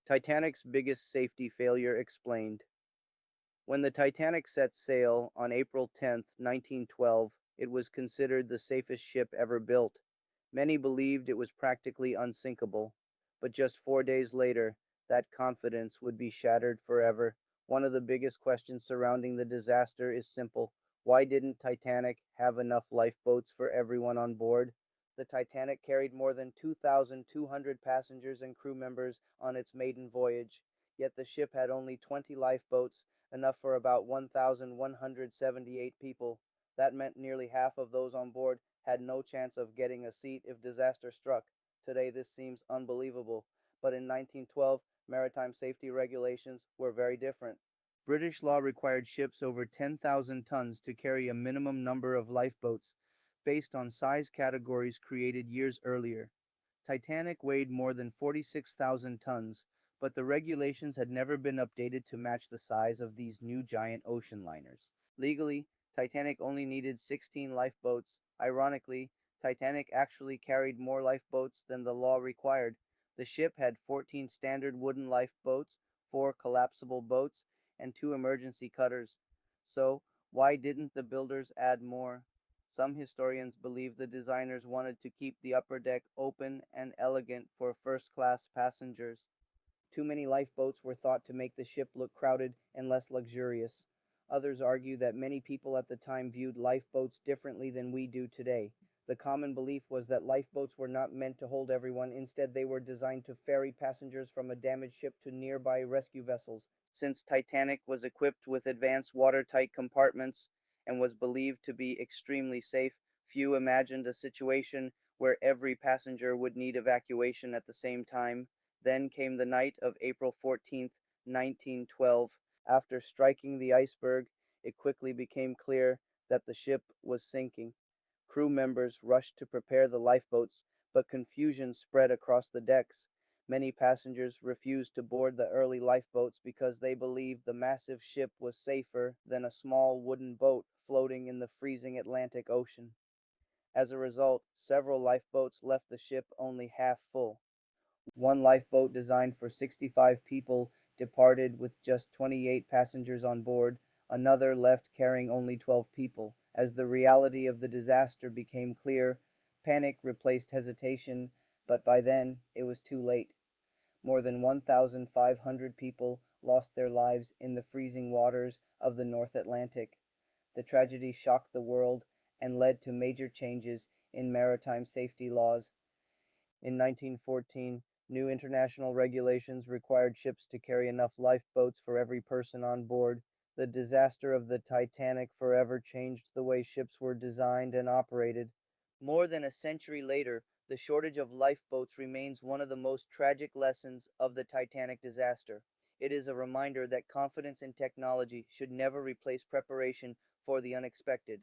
Titanic's biggest safety failure explained. When the Titanic set sail on April 10, 1912, it was considered the safest ship ever built. Many believed it was practically unsinkable, but just 4 days later, that confidence would be shattered forever. One of the biggest questions surrounding the disaster is simple. Why didn't Titanic have enough lifeboats for everyone on board? The Titanic carried more than 2,200 passengers and crew members on its maiden voyage, yet the ship had only 20 lifeboats, enough for about 1,178 people. That meant nearly half of those on board had no chance of getting a seat if disaster struck. Today, this seems unbelievable, but in 1912, maritime safety regulations were very different. British law required ships over 10,000 tons to carry a minimum number of lifeboats based on size categories created years earlier. Titanic weighed more than 46,000 tons, but the regulations had never been updated to match the size of these new giant ocean liners. Legally, Titanic only needed 16 lifeboats. Ironically, Titanic actually carried more lifeboats than the law required. The ship had 14 standard wooden lifeboats, 4 collapsible boats, and 2 emergency cutters. So, why didn't the builders add more? Some historians believe the designers wanted to keep the upper deck open and elegant for first class passengers. Too many lifeboats were thought to make the ship look crowded and less luxurious. Others argue that many people at the time viewed lifeboats differently than we do today. The common belief was that lifeboats were not meant to hold everyone, instead, they were designed to ferry passengers from a damaged ship to nearby rescue vessels. Since Titanic was equipped with advanced watertight compartments and was believed to be extremely safe, few imagined a situation where every passenger would need evacuation at the same time. Then came the night of April 14th, 1912. After striking the iceberg, it quickly became clear that the ship was sinking. Crew members rushed to prepare the lifeboats, but confusion spread across the decks. Many passengers refused to board the early lifeboats because they believed the massive ship was safer than a small wooden boat floating in the freezing Atlantic Ocean. As a result, several lifeboats left the ship only half full. One lifeboat designed for 65 people departed with just 28 passengers on board. Another left carrying only 12 people. As the reality of the disaster became clear, panic replaced hesitation, but by then it was too late. More than 1,500 people lost their lives in the freezing waters of the North Atlantic. The tragedy shocked the world and led to major changes in maritime safety laws. In 1914, new international regulations required ships to carry enough lifeboats for every person on board. The disaster of the Titanic forever changed the way ships were designed and operated. More than a century later, the shortage of lifeboats remains one of the most tragic lessons of the Titanic disaster. It is a reminder that confidence in technology should never replace preparation for the unexpected.